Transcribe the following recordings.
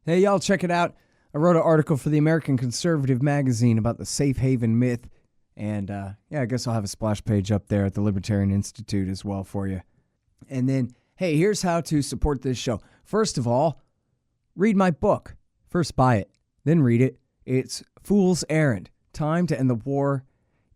Hey, y'all, check it out. I wrote an article for the American Conservative magazine about the safe haven myth. And, I guess I'll have a splash page up there at the Libertarian Institute as well for you. And then, hey, here's how to support this show. First of all, read my book. First, buy it, then read it. It's Fool's Errand, Time to End the War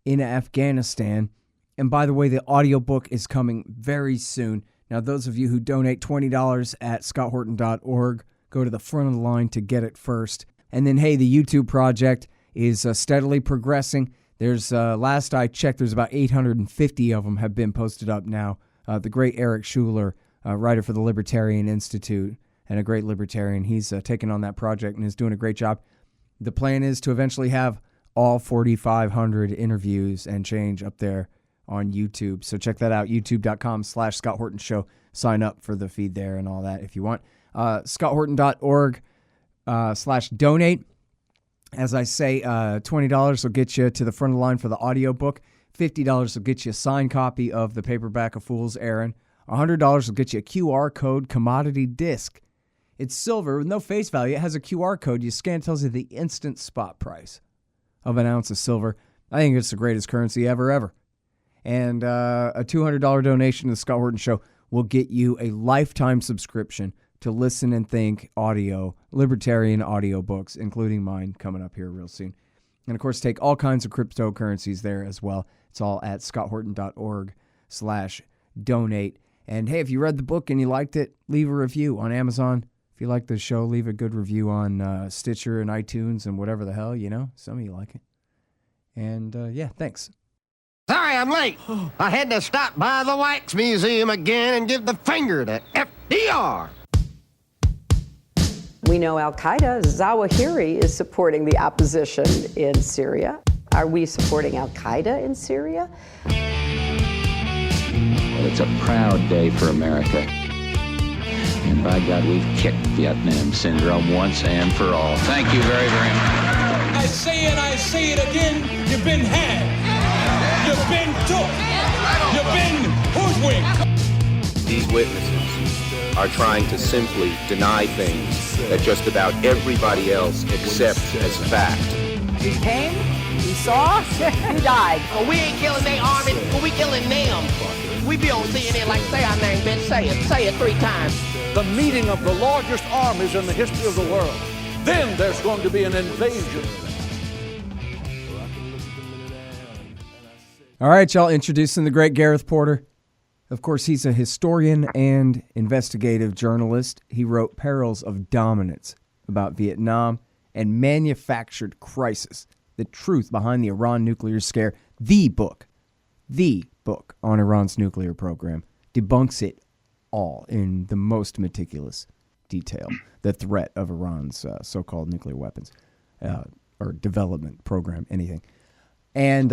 in Afghanistan. And by the way, the audiobook is coming very soon. Now, those of you who donate $20 at scotthorton.org, go to the front of the line to get it first. And then, hey, the YouTube project is steadily progressing. There's, last I checked, there's about 850 of them have been posted up now. The great Eric Schuler, writer for the Libertarian Institute, and a great libertarian, he's taken on that project and is doing a great job. The plan is to eventually have all 4,500 interviews and change up there on YouTube. So check that out, youtube.com/Scott Horton Show. Sign up for the feed there and all that if you want. scotthorton.org /donate. As I say, $20 will get you to the front of the line for the audiobook. $50 will get you a signed copy of the paperback of Fool's Errand. $100 will get you a QR code commodity disc. It's silver with no face value. It has a QR code. You scan, it tells you the instant spot price of an ounce of silver. I think it's the greatest currency ever. And a $200 donation to the Scott Horton Show will get you a lifetime subscription to Listen and Think audio, libertarian audiobooks, including mine coming up here real soon. And, of course, take all kinds of cryptocurrencies there as well. It's all at scotthorton.org/donate. And, hey, if you read the book and you liked it, leave a review on Amazon. If you like the show, leave a good review on Stitcher and iTunes and whatever the hell, you know. Some of you like it. And, thanks. Sorry I'm late. I had to stop by the Wax Museum again and give the finger to FDR. We know Al-Qaeda, Zawahiri, is supporting the opposition in Syria. Are we supporting Al-Qaeda in Syria? Well, it's a proud day for America. And by God, we've kicked Vietnam syndrome once and for all. Thank you very, very much. I say it again, you've been had. You've been took. You've been hoodwinked. These witnesses are trying to simply deny things that just about everybody else accepts as fact. He came, he saw, he died. Well, we ain't killing their army, but we killing them. We be on CNN like, say our name, bitch, say it 3 times. The meeting of the largest armies in the history of the world. Then there's going to be an invasion. All right, y'all, introducing the great Gareth Porter. Of course, he's a historian and investigative journalist. He wrote Perils of Dominance about Vietnam and Manufactured Crisis, the truth behind the Iran nuclear scare. The book on Iran's nuclear program debunks it all in the most meticulous detail, the threat of Iran's so-called nuclear weapons or development program, anything. And,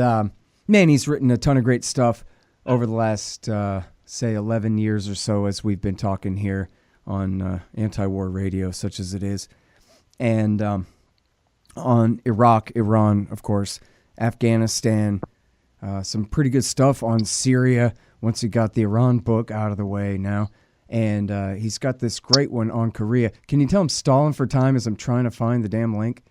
man, he's written a ton of great stuff over the last, 11 years or so as we've been talking here on anti-war radio, such as it is. And on Iraq, Iran, of course, Afghanistan, some pretty good stuff on Syria once he got the Iran book out of the way now. And he's got this great one on Korea. Can you tell I'm stalling for time as I'm trying to find the damn link?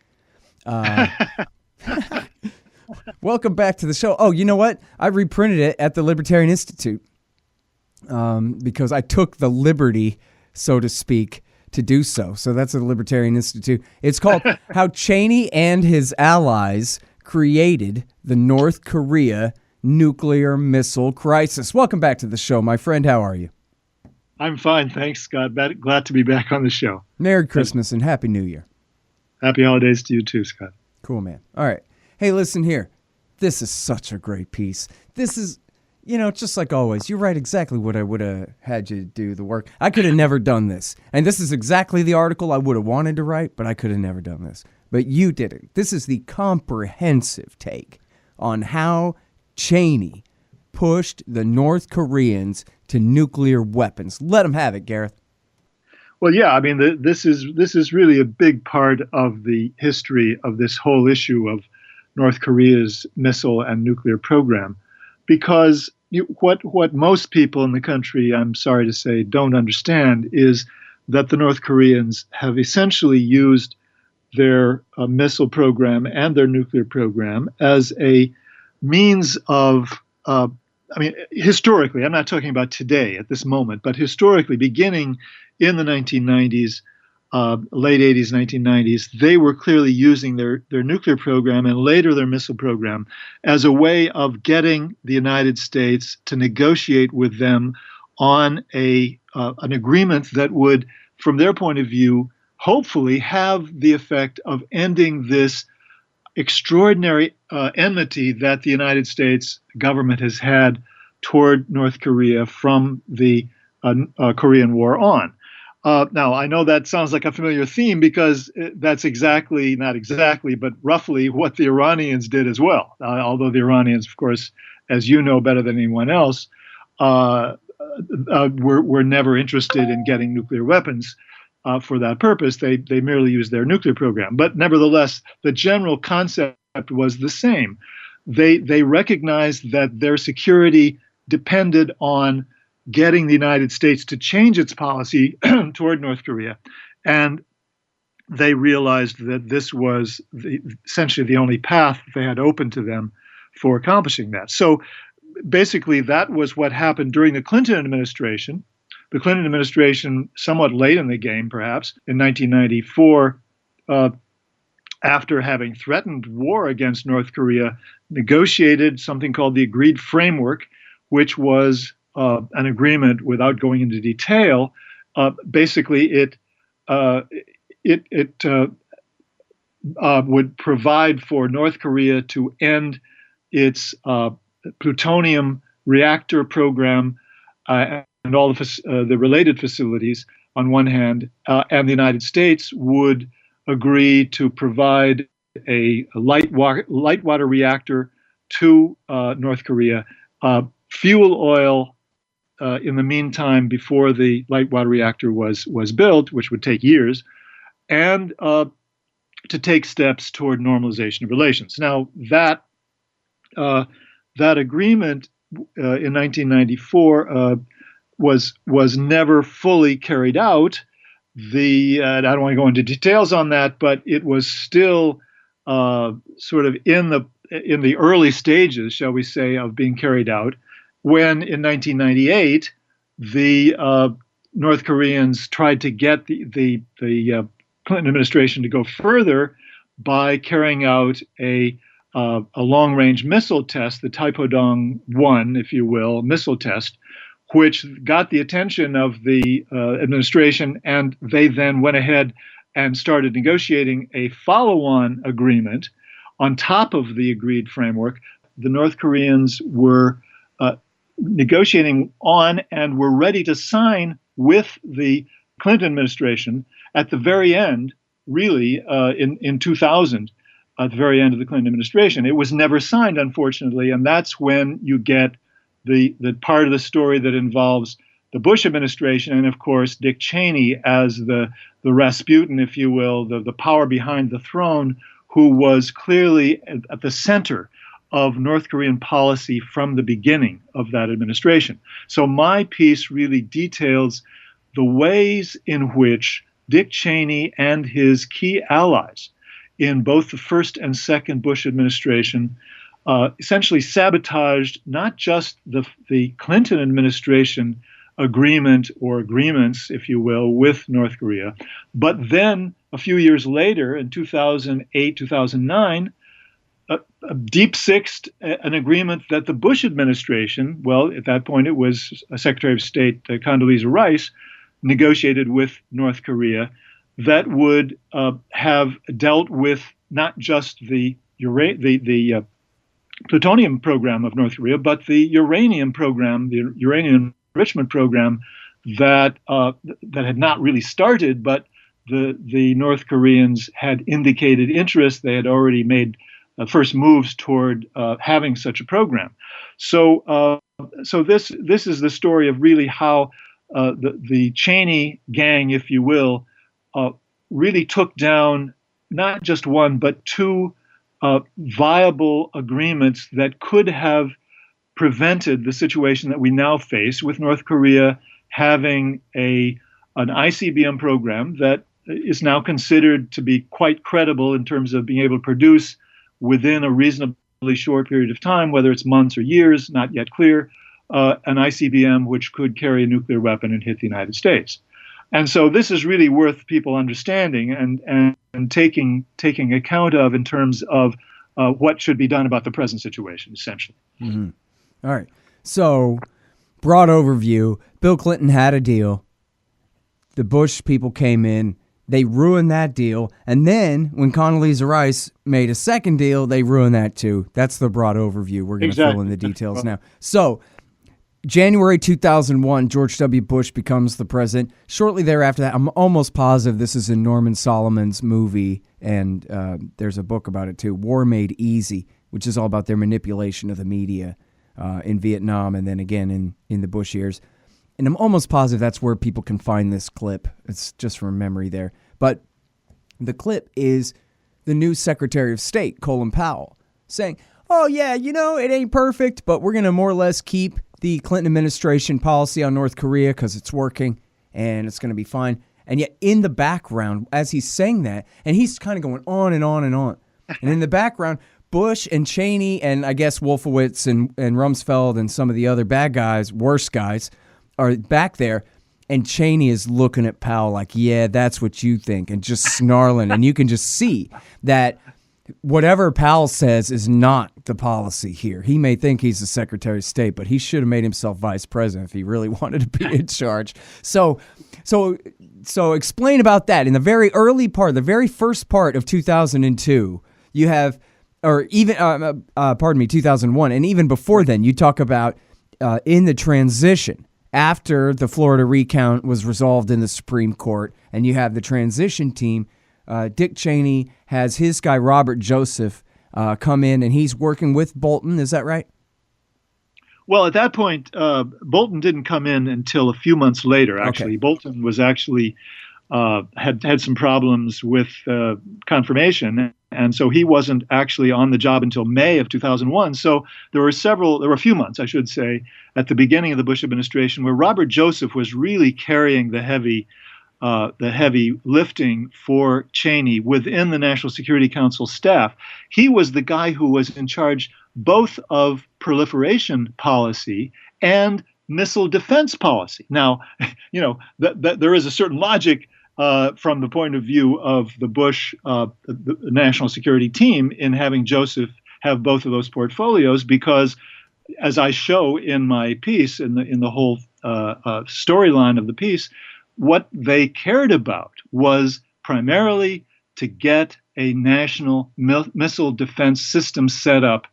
Welcome back to the show. Oh, you know what? I reprinted it at the Libertarian Institute because I took the liberty, so to speak, to do so. So that's at the Libertarian Institute. It's called How Cheney and His Allies Created the North Korea Nuclear Missile Crisis. Welcome back to the show, my friend. How are you? I'm fine, thanks, Scott. Glad to be back on the show. Merry Christmas and Happy New Year. Happy holidays to you too, Scott. Cool, man. All right. Hey, listen here. This is such a great piece. This is, just like always, you write exactly what I would have had you do the work. I could have never done this. And this is exactly the article I would have wanted to write, but I could have never done this. But you did it. This is the comprehensive take on how Cheney pushed the North Koreans to nuclear weapons. Let them have it, Gareth. Well, yeah, I mean, this is really a big part of the history of this whole issue of North Korea's missile and nuclear program, because what most people in the country, I'm sorry to say, don't understand is that the North Koreans have essentially used their missile program and their nuclear program as a means of, historically, I'm not talking about today at this moment, but historically, beginning in the 1990s, late 80s, 1990s, they were clearly using their nuclear program and later their missile program as a way of getting the United States to negotiate with them on an agreement that would, from their point of view, hopefully have the effect of ending this extraordinary enmity that the United States government has had toward North Korea from the Korean War on. Now, I know that sounds like a familiar theme because that's not exactly, but roughly what the Iranians did as well. Although the Iranians, of course, as you know better than anyone else, were never interested in getting nuclear weapons for that purpose. They merely used their nuclear program. But nevertheless, the general concept was the same. They recognized that their security depended on getting the United States to change its policy toward North Korea. And they realized that this was essentially the only path they had open to them for accomplishing that. So basically, that was what happened during the Clinton administration. The Clinton administration, somewhat late in the game, perhaps, in 1994, after having threatened war against North Korea, negotiated something called the Agreed Framework, which was an agreement, without going into detail. Basically, it would provide for North Korea to end its plutonium reactor program and all the related facilities on one hand, and the United States would agree to provide a light water reactor to North Korea, fuel oil in the meantime before the light water reactor was built, which would take years, and to take steps toward normalization of relations. Now that agreement in 1994 was never fully carried out. I don't want to go into details on that, but it was still sort of in the early stages, shall we say, of being carried out. When in 1998 the North Koreans tried to get the Clinton administration to go further by carrying out a long-range missile test, the Taepodong-1, if you will, missile test, which got the attention of the administration, and they then went ahead and started negotiating a follow-on agreement on top of the agreed framework. The North Koreans were negotiating on and were ready to sign with the Clinton administration at the very end, really, in 2000, at the very end of the Clinton administration. It was never signed, unfortunately, and that's when you get the part of the story that involves the Bush administration and, of course, Dick Cheney as the Rasputin, if you will, the power behind the throne, who was clearly at the center of North Korean policy from the beginning of that administration. So my piece really details the ways in which Dick Cheney and his key allies in both the first and second Bush administration essentially sabotaged not just the Clinton administration agreement or agreements, if you will, with North Korea, but then a few years later, in 2008, 2009, deep-sixed an agreement that the Bush administration, well, at that point it was Secretary of State Condoleezza Rice, negotiated with North Korea that would have dealt with not just the plutonium program of North Korea, but the uranium program, the uranium enrichment program that had not really started, but the North Koreans had indicated interest. They had already made first moves toward having such a program. So this is the story of really how the Cheney gang, if you will, really took down not just one but two viable agreements that could have prevented the situation that we now face, with North Korea having a an ICBM program that is now considered to be quite credible in terms of being able to produce within a reasonably short period of time, whether it's months or years, not yet clear, an ICBM which could carry a nuclear weapon and hit the United States. And so this is really worth people understanding and taking account of in terms of what should be done about the present situation, essentially. Mm-hmm. All right. So, broad overview, Bill Clinton had a deal. The Bush people came in. They ruined that deal. And then when Condoleezza Rice made a second deal, they ruined that too. That's the broad overview. We're going to fill in the details now. So, January 2001, George W. Bush becomes the president. Shortly thereafter, that I'm almost positive this is in Norman Solomon's movie, and there's a book about it too, War Made Easy, which is all about their manipulation of the media in Vietnam and then again in the Bush years. And I'm almost positive that's where people can find this clip. It's just from memory there. But the clip is the new Secretary of State, Colin Powell, saying, oh, yeah, it ain't perfect, but we're going to more or less keep the Clinton administration policy on North Korea because it's working and it's going to be fine. And yet in the background, as he's saying that, and he's kind of going on and on and on. And in the background, Bush and Cheney and I guess Wolfowitz and Rumsfeld and some of the other bad guys, worse guys, are back there. And Cheney is looking at Powell like, yeah, that's what you think, and just snarling. And you can just see that whatever Powell says is not the policy here. He may think he's the Secretary of State, but he should have made himself vice president if he really wanted to be in charge. So explain about that. In the very early part, the very first part of 2002, you have, or even, 2001, and even before then, you talk about in the transition, after the Florida recount was resolved in the Supreme Court, and you have the transition team, Dick Cheney has his guy, Robert Joseph, come in, and he's working with Bolton. Is that right? Well, at that point, Bolton didn't come in until a few months later, actually. Okay. Bolton was actually had some problems with confirmation, and so he wasn't actually on the job until May of 2001. So there were a few months, I should say, at the beginning of the Bush administration where Robert Joseph was really carrying the heavy lifting for Cheney within the National Security Council staff. He was the guy who was in charge both of proliferation policy and missile defense policy. Now, there is a certain logic from the point of view of the Bush the national security team in having Joseph have both of those portfolios, because as I show in my piece, in the whole storyline of the piece, what they cared about was primarily to get a national missile defense system set up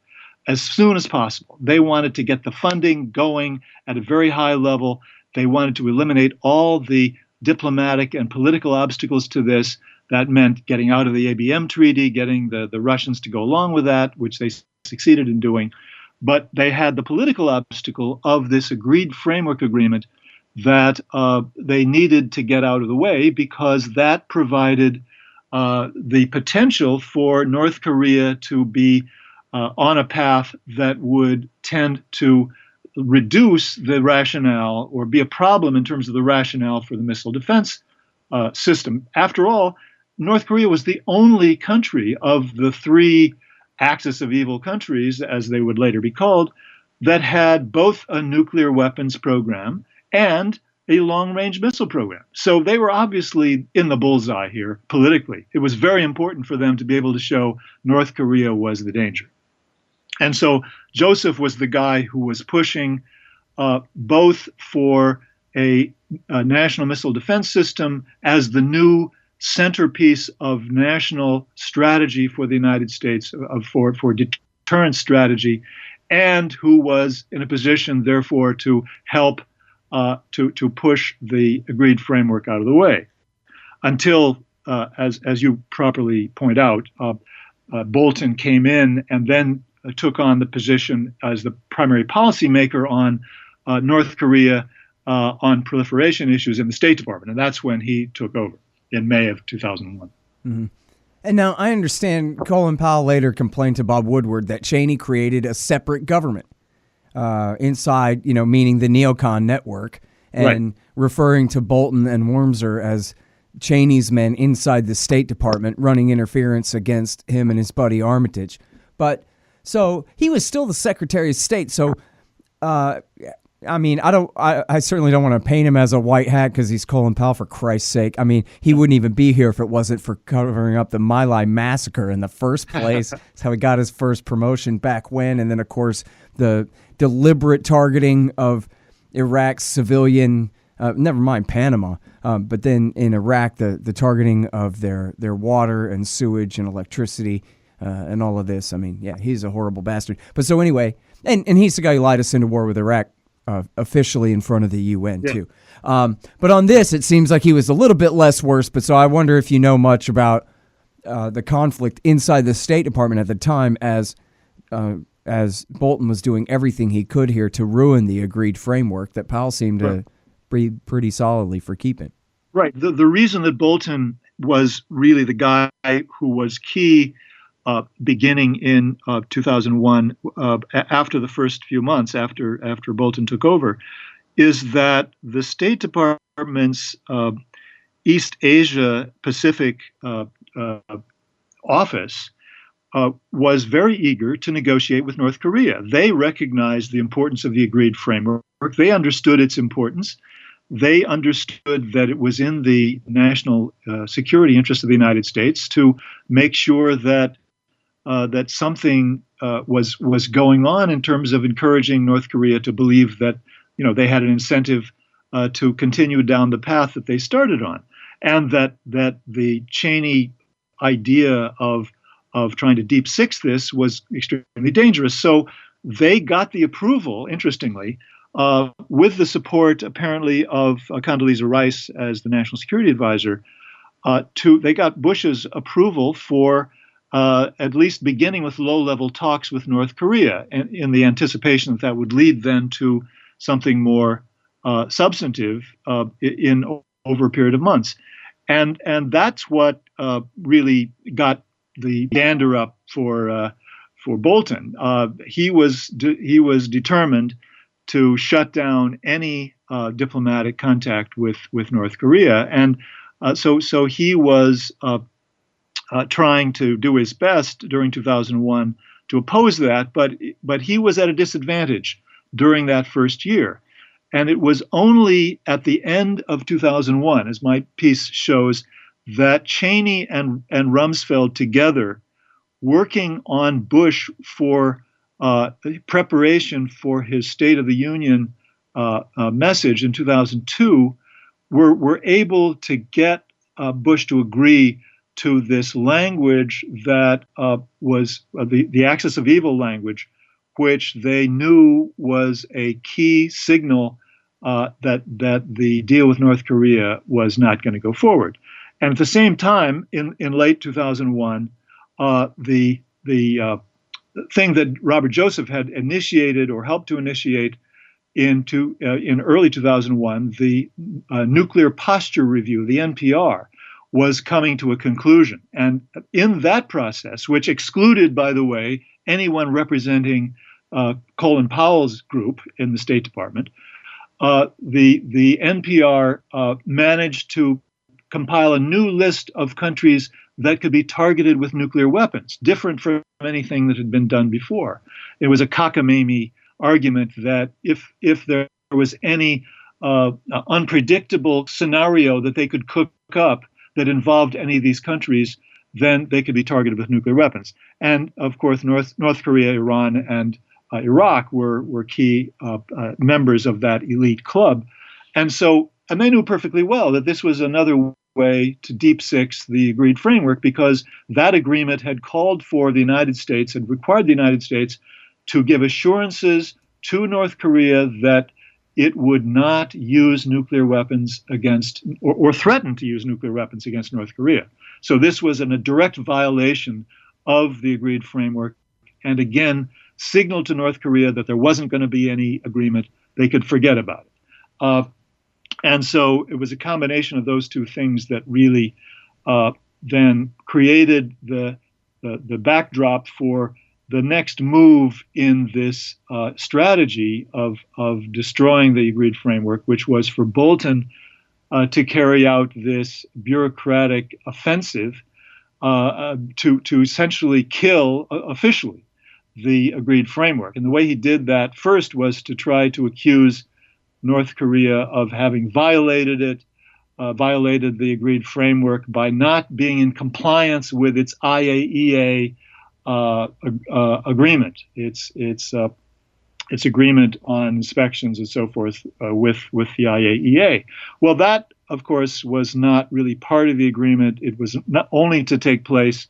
as soon as possible. They wanted to get the funding going at a very high level. They wanted to eliminate all the diplomatic and political obstacles to this. That meant getting out of the ABM treaty, getting the Russians to go along with that, which they succeeded in doing. But they had the political obstacle of this agreed framework agreement that they needed to get out of the way, because that provided the potential for North Korea to be on a path that would tend to reduce the rationale or be a problem in terms of the rationale for the missile defense system. After all, North Korea was the only country of the three axis of evil countries, as they would later be called, that had both a nuclear weapons program and a long-range missile program. So they were obviously in the bullseye here politically. It was very important for them to be able to show North Korea was the danger. And so Joseph was the guy who was pushing both for a national missile defense system as the new centerpiece of national strategy for the United States, for deterrence strategy, and who was in a position, therefore, to help to push the agreed framework out of the way, until, as you properly point out, Bolton came in and then took on the position as the primary policymaker on North Korea on proliferation issues in the State Department, and that's when he took over in May of 2001. Mm-hmm. And now I understand Colin Powell later complained to Bob Woodward that Cheney created a separate government inside, meaning the neocon network, and referring to Bolton and Wormser as Cheney's men inside the State Department running interference against him and his buddy Armitage. But so he was still the Secretary of State. So, I mean, I certainly don't want to paint him as a white hat because he's Colin Powell, for Christ's sake. I mean, he wouldn't even be here if it wasn't for covering up the My Lai massacre in the first place. That's how he got his first promotion back when. And then, of course, the deliberate targeting of Iraq's civilian, never mind Panama, but then in Iraq, the targeting of their water and sewage and electricity and all of this. I mean, yeah, he's a horrible bastard. But so anyway, and he's the guy who lied us into war with Iraq. Officially in front of the UN, too. But on this, it seems like he was a little bit less worse. But so I wonder if you know much about the conflict inside the State Department at the time as Bolton was doing everything he could here to ruin the agreed framework that Powell seemed to breathe pretty solidly for keeping. Right. The reason that Bolton was really the guy who was key beginning in 2001, after the first few months after Bolton took over, is that the State Department's East Asia Pacific office was very eager to negotiate with North Korea. They recognized the importance of the agreed framework. They understood its importance. They understood that it was in the national security interest of the United States to make sure that something was going on in terms of encouraging North Korea to believe that they had an incentive to continue down the path that they started on, and that the Cheney idea of trying to deep six this was extremely dangerous. So they got the approval, interestingly, with the support apparently of Condoleezza Rice as the national security advisor. They got Bush's approval for at least beginning with low-level talks with North Korea, and in the anticipation that would lead then to something more substantive in over a period of months. And that's what really got the dander up for Bolton. He was determined to shut down any diplomatic contact with North Korea, and so he was trying to do his best during 2001 to oppose that, but he was at a disadvantage during that first year. And it was only at the end of 2001, as my piece shows, that Cheney and Rumsfeld together, working on Bush for preparation for his State of the Union message in 2002, were able to get Bush to agree to this language that was the axis of evil language, which they knew was a key signal that the deal with North Korea was not going to go forward. And at the same time, in late 2001, the thing that Robert Joseph had initiated or helped to initiate in early 2001, the Nuclear Posture Review, the NPR, was coming to a conclusion. And in that process, which excluded, by the way, anyone representing Colin Powell's group in the State Department, the NPR managed to compile a new list of countries that could be targeted with nuclear weapons, different from anything that had been done before. It was a cockamamie argument that if there was any unpredictable scenario that they could cook up that involved any of these countries, then they could be targeted with nuclear weapons. And of course, North Korea, Iran, and Iraq were key members of that elite club. And they knew perfectly well that this was another way to deep six the agreed framework, because that agreement had called for the United States, had required the United States to give assurances to North Korea that it would not use nuclear weapons against, or threaten to use nuclear weapons against North Korea. So this was a direct violation of the agreed framework, and again, signaled to North Korea that there wasn't going to be any agreement. They could forget about it. And so it was a combination of those two things that really then created the backdrop for the next move in this strategy of destroying the agreed framework, which was for Bolton to carry out this bureaucratic offensive to essentially kill officially the agreed framework. And the way he did that first was to try to accuse North Korea of having violated it, violated the agreed framework by not being in compliance with its IAEA agreement, its agreement on inspections and so forth with the IAEA. Well, that, of course, was not really part of the agreement. It was not only to take place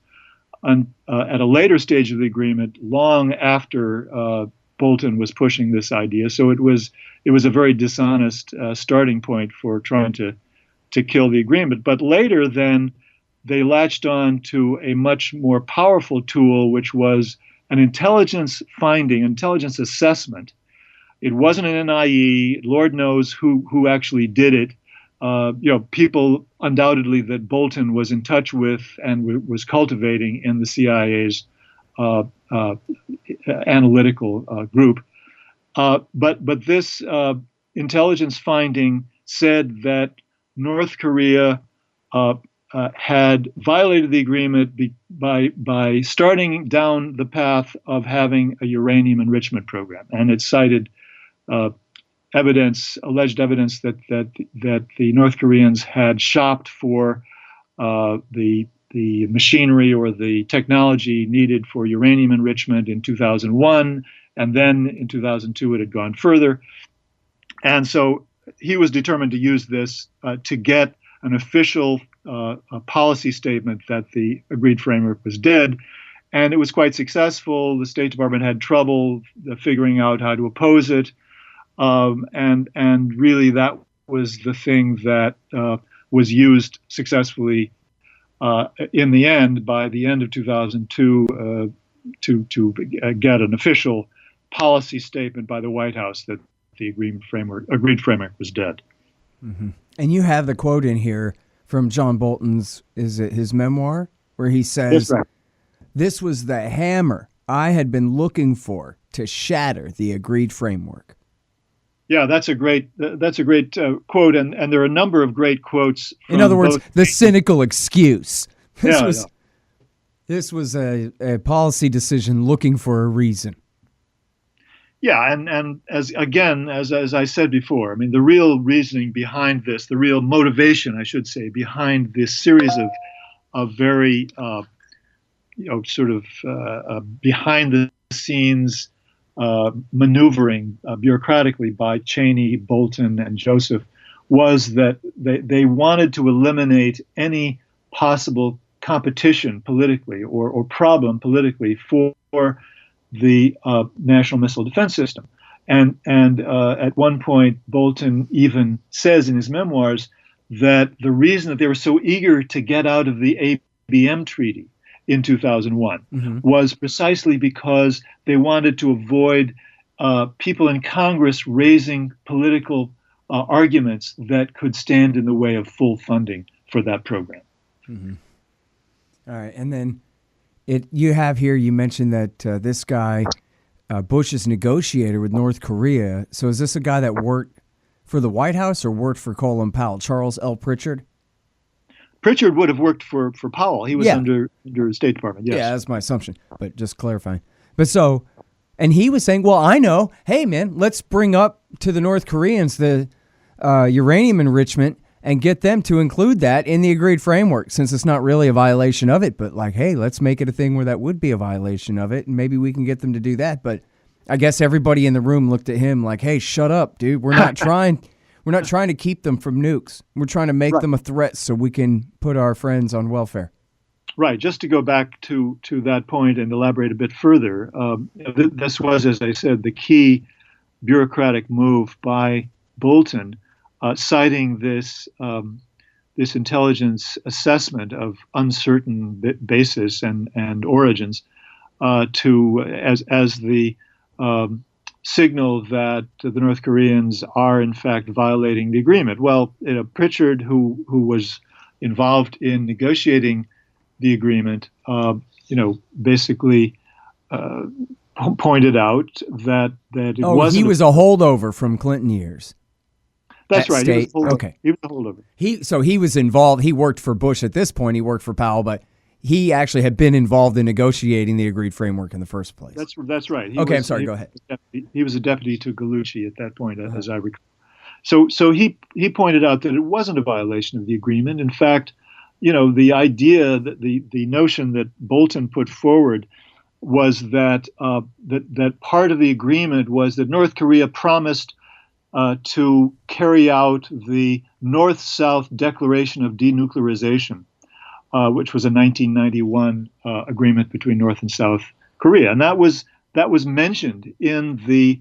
at a later stage of the agreement, long after Bolton was pushing this idea. So it was a very dishonest starting point for trying to kill the agreement. But later, then, they latched on to a much more powerful tool, which was an intelligence finding, intelligence assessment. It wasn't an NIE. Lord knows who actually did it. People undoubtedly that Bolton was in touch with and was cultivating in the CIA's analytical group. But this intelligence finding said that North Korea had violated the agreement by starting down the path of having a uranium enrichment program, and it cited alleged evidence that the North Koreans had shopped for the machinery or the technology needed for uranium enrichment in 2001, and then in 2002 it had gone further, and so he was determined to use this to get an official policy statement that the agreed framework was dead. And it was quite successful. The State Department had trouble figuring out how to oppose it. And really that was the thing that was used successfully in the end, by the end of 2002, to get an official policy statement by the White House that the agreed framework was dead. Mm-hmm. And you have the quote in here from John Bolton's, is it his memoir, where he says, right. "This was the hammer I had been looking for to shatter the agreed framework." Yeah, that's a great quote, and there are a number of great quotes. In other words, the cynical excuse. This was a policy decision looking for a reason. Yeah, and as I said before, I mean, the real reasoning behind this, the real motivation, I should say, behind this series of very, behind the scenes maneuvering bureaucratically by Cheney, Bolton, and Joseph, was that they wanted to eliminate any possible competition politically or problem politically for the National Missile Defense System. And at one point, Bolton even says in his memoirs that the reason that they were so eager to get out of the ABM treaty in 2001 was precisely because they wanted to avoid people in Congress raising political arguments that could stand in the way of full funding for that program. Mm-hmm. All right, and then you have here, you mentioned that this guy, Bush's negotiator with North Korea. So is this a guy that worked for the White House or worked for Colin Powell, Charles L. Pritchard? Pritchard would have worked for Powell. He was under the State Department, yes. Yeah, that's my assumption, but just clarifying. But so, and he was saying, well, I know, hey, man, let's bring up to the North Koreans the uranium enrichment and get them to include that in the agreed framework, since it's not really a violation of it. But like, hey, let's make it a thing where that would be a violation of it, and maybe we can get them to do that. But I guess everybody in the room looked at him like, hey, shut up, dude. We're not trying to keep them from nukes. We're trying to make them a threat so we can put our friends on welfare. Right. Just to go back to that point and elaborate a bit further, this was, as I said, the key bureaucratic move by Bolton, citing this intelligence assessment of uncertain basis and origins as the signal that the North Koreans are in fact violating the agreement. Well, Pritchard, who was involved in negotiating the agreement, basically pointed out that it wasn't. He was a holdover from Clinton years. That's right. State. He was a holdover. Okay. He was a holdover. So he was involved. He worked for Bush at this point. He worked for Powell, but he actually had been involved in negotiating the agreed framework in the first place. That's right. I'm sorry. Go ahead. He was a deputy to Gallucci at that point, as I recall. So he pointed out that it wasn't a violation of the agreement. In fact, the idea that the notion that Bolton put forward was that that part of the agreement was that North Korea promised to carry out the North-South Declaration of Denuclearization, which was a 1991 agreement between North and South Korea, and that was mentioned in the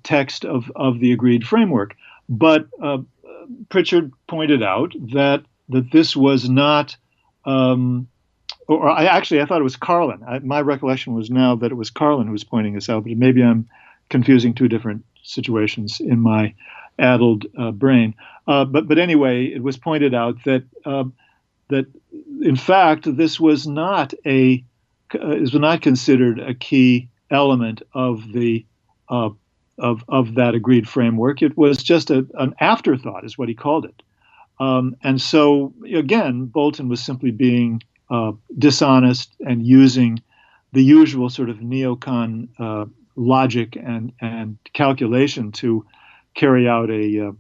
text of the agreed framework. But Pritchard pointed out that this was not, I thought it was Carlin. My recollection was now that it was Carlin who was pointing this out, but maybe I'm confusing two different situations in my addled brain. But anyway, it was pointed out that in fact this was not considered a key element of the of that agreed framework. It was just an afterthought, is what he called it. And so again, Bolton was simply being dishonest and using the usual sort of neocon logic and calculation to carry out an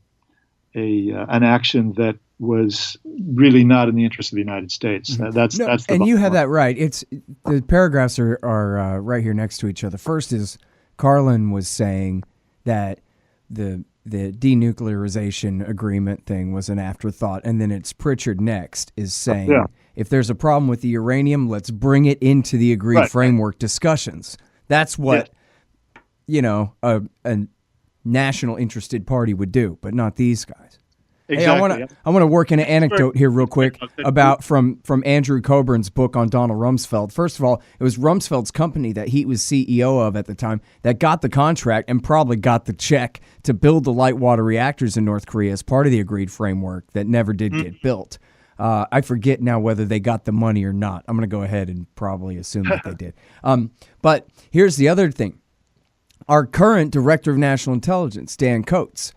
action that was really not in the interest of the United States. That's the and you have that right. It's the paragraphs are right here next to each other. First is Carlin was saying that the denuclearization agreement thing was an afterthought, and then it's Pritchard next is saying if there's a problem with the uranium, let's bring it into the agreed framework discussions. That's what a national interested party would do, but not these guys. Exactly. Hey, I want to work in an anecdote here real quick about from Andrew Coburn's book on Donald Rumsfeld. First of all, it was Rumsfeld's company that he was CEO of at the time that got the contract and probably got the check to build the light water reactors in North Korea as part of the agreed framework that never did get built. I forget now whether they got the money or not. I'm going to go ahead and probably assume that they did. But here's the other thing. Our current Director of National Intelligence, Dan Coates,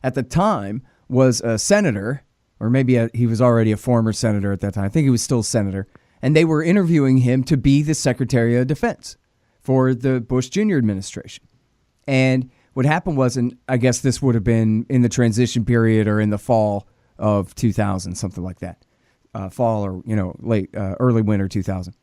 at the time was a senator, or maybe he was already a former senator at that time. I think he was still a senator. And they were interviewing him to be the Secretary of Defense for the Bush Jr. administration. And what happened was, and I guess this would have been in the transition period or in the fall of 2000, something like that. Fall or, late, early winter 2000.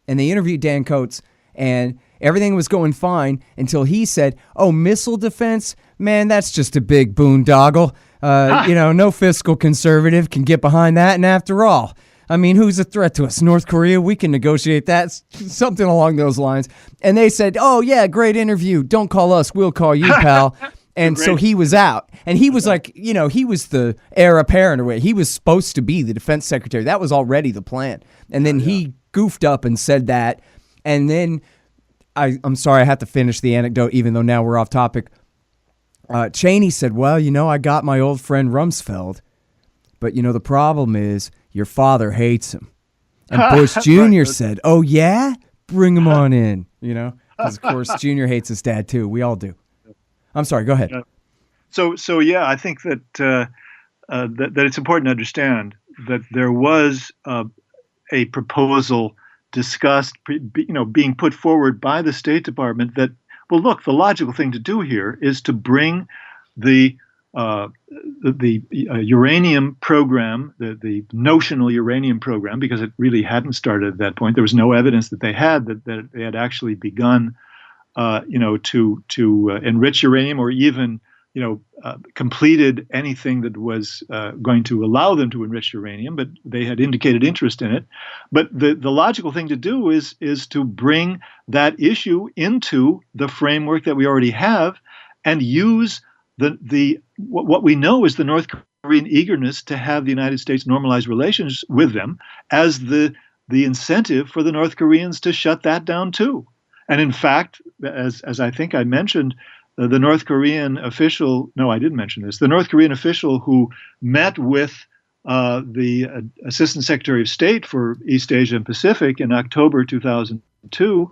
And they interviewed Dan Coates, and everything was going fine until he said, missile defense, man, that's just a big boondoggle. No fiscal conservative can get behind that. And after all, I mean, who's a threat to us? North Korea? We can negotiate that. Something along those lines. And they said, great interview. Don't call us. We'll call you, pal. And so he was out. And he was like, he was the heir apparent or whatever. He was supposed to be the defense secretary. That was already the plan. And then he goofed up and said that. And then I'm sorry, I have to finish the anecdote, even though now we're off topic. Cheney said, well, I got my old friend Rumsfeld, but, the problem is your father hates him. And Bush Jr. said, oh, yeah? Bring him on in, because, of course, Jr. hates his dad, too. We all do. I'm sorry. Go ahead. So I think that that it's important to understand that there was a proposal discussed, being put forward by the State Department that, well, look, the logical thing to do here is to bring the uranium program, the notional uranium program, because it really hadn't started at that point. There was no evidence that they had that they had actually begun, to enrich uranium or even, completed anything that was going to allow them to enrich uranium, but they had indicated interest in it. But the logical thing to do is to bring that issue into the framework that we already have and use what we know is the North Korean eagerness to have the United States normalize relations with them as the incentive for the North Koreans to shut that down too. And in fact, as I think I mentioned, the North Korean official, no, I didn't mention this, the North Korean official who met with the Assistant Secretary of State for East Asia and Pacific in October 2002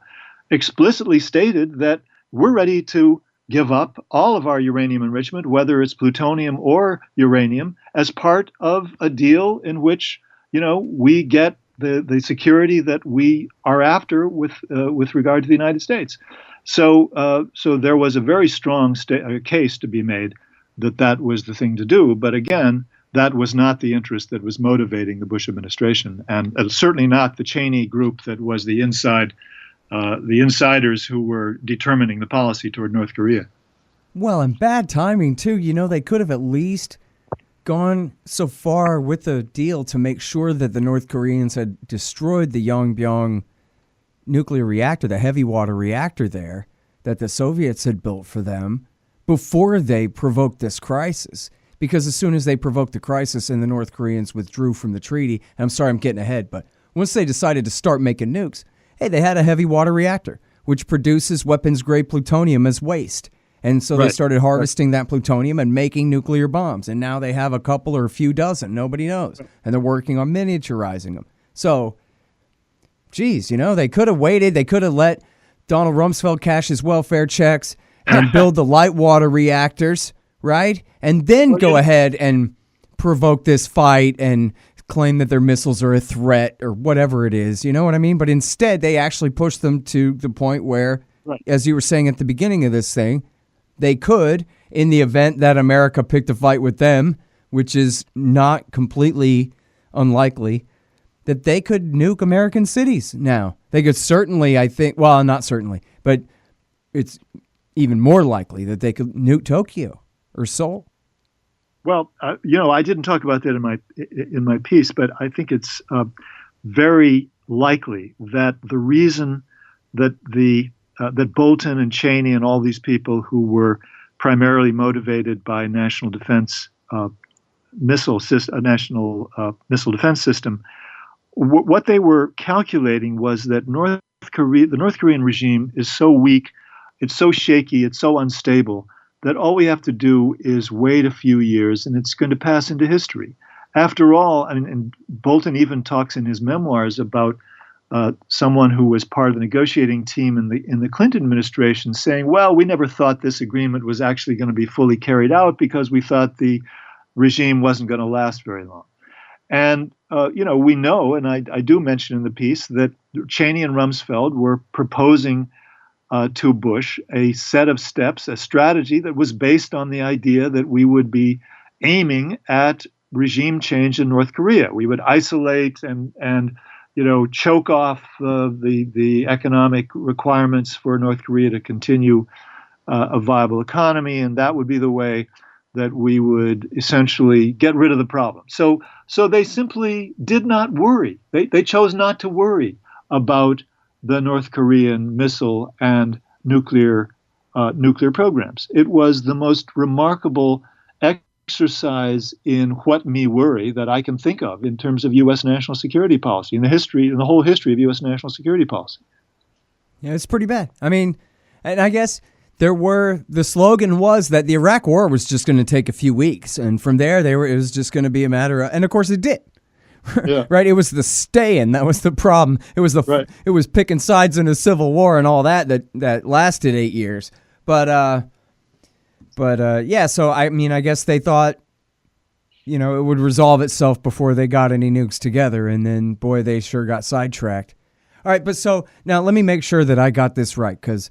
explicitly stated that we're ready to give up all of our uranium enrichment, whether it's plutonium or uranium, as part of a deal in which, we get the security that we are after with regard to the United States. So there was a very strong case to be made that was the thing to do. But again, that was not the interest that was motivating the Bush administration, and certainly not the Cheney group that was the insiders who were determining the policy toward North Korea. Well, and bad timing, too. They could have at least gone so far with the deal to make sure that the North Koreans had destroyed the Yongbyon nuclear reactor, the heavy water reactor there, that the Soviets had built for them before they provoked this crisis. Because as soon as they provoked the crisis and the North Koreans withdrew from the treaty, and I'm sorry I'm getting ahead, but once they decided to start making nukes, hey, they had a heavy water reactor, which produces weapons-grade plutonium as waste. And so they started harvesting that plutonium and making nuclear bombs. And now they have a couple or a few dozen. Nobody knows. And they're working on miniaturizing them. So, geez, they could have waited. They could have let Donald Rumsfeld cash his welfare checks and build the light water reactors, right? And then go ahead and provoke this fight and claim that their missiles are a threat or whatever it is. You know what I mean? But instead, they actually pushed them to the point where, as you were saying at the beginning of this thing, they could, in the event that America picked a fight with them, which is not completely unlikely, that they could nuke American cities now. They could certainly, I think, well, not certainly, but it's even more likely that they could nuke Tokyo or Seoul. Well, I didn't talk about that in my piece, but I think it's very likely that the reason that that Bolton and Cheney and all these people who were primarily motivated by national defense missile missile defense system, what they were calculating was that the North Korean regime is so weak, it's so shaky, it's so unstable that all we have to do is wait a few years and it's going to pass into history. After all, and Bolton even talks in his memoirs about someone who was part of the negotiating team in the Clinton administration saying, well, we never thought this agreement was actually going to be fully carried out because we thought the regime wasn't going to last very long. And, we know, and I do mention in the piece, that Cheney and Rumsfeld were proposing to Bush a set of steps, a strategy that was based on the idea that we would be aiming at regime change in North Korea. We would isolate and choke off the economic requirements for North Korea to continue a viable economy, and that would be the way that we would essentially get rid of the problem. So they simply did not worry. They chose not to worry about the North Korean missile and nuclear programs. It was the most remarkable exercise in what me worry that I can think of in terms of U.S. national security policy, in the whole history of U.S. national security policy. Yeah, it's pretty bad. I mean, and I guess the slogan was that the Iraq War was just going to take a few weeks, and from there it was just going to be a matter of, and of course it did. Yeah. Right? It was the stay-in that was the problem. It was it was picking sides in a civil war and all that lasted 8 years. But yeah, so I mean, I guess they thought, it would resolve itself before they got any nukes together, and then, boy, they sure got sidetracked. All right, but so now let me make sure that I got this right, because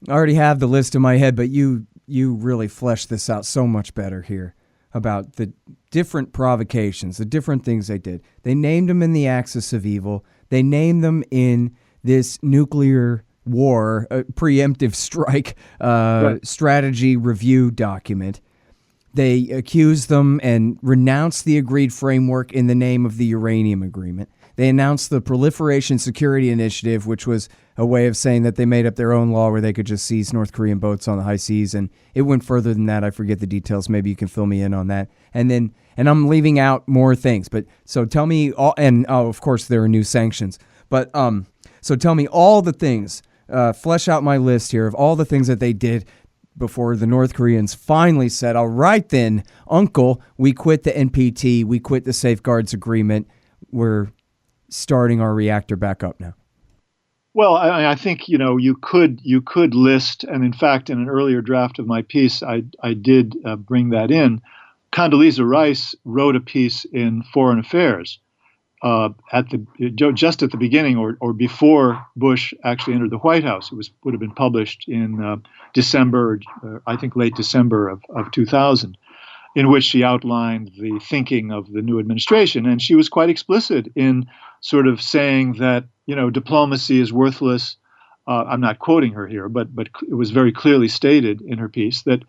I already have the list in my head, but you really fleshed this out so much better here about the different provocations, the different things they did. They named them in the Axis of Evil. They named them in this nuclear war, preemptive strike strategy review document. They accused them and renounced the agreed framework in the name of the uranium agreement. They announced the Proliferation Security Initiative, which was a way of saying that they made up their own law where they could just seize North Korean boats on the high seas. And it went further than that. I forget the details. Maybe you can fill me in on that. And I'm leaving out more things. But so tell me all, and of course there are new sanctions. But so tell me all the things, flesh out my list here of all the things that they did before the North Koreans finally said, all right then, Uncle, we quit the NPT. We quit the Safeguards Agreement. We're starting our reactor back up now. Well, I think you could list, and in fact, in an earlier draft of my piece, I did bring that in. Condoleezza Rice wrote a piece in Foreign Affairs just at the beginning or before Bush actually entered the White House. It would have been published in December, I think late December of 2000, in which she outlined the thinking of the new administration, and she was quite explicit in sort of saying that diplomacy is worthless. I'm not quoting her here, but it was very clearly stated in her piece that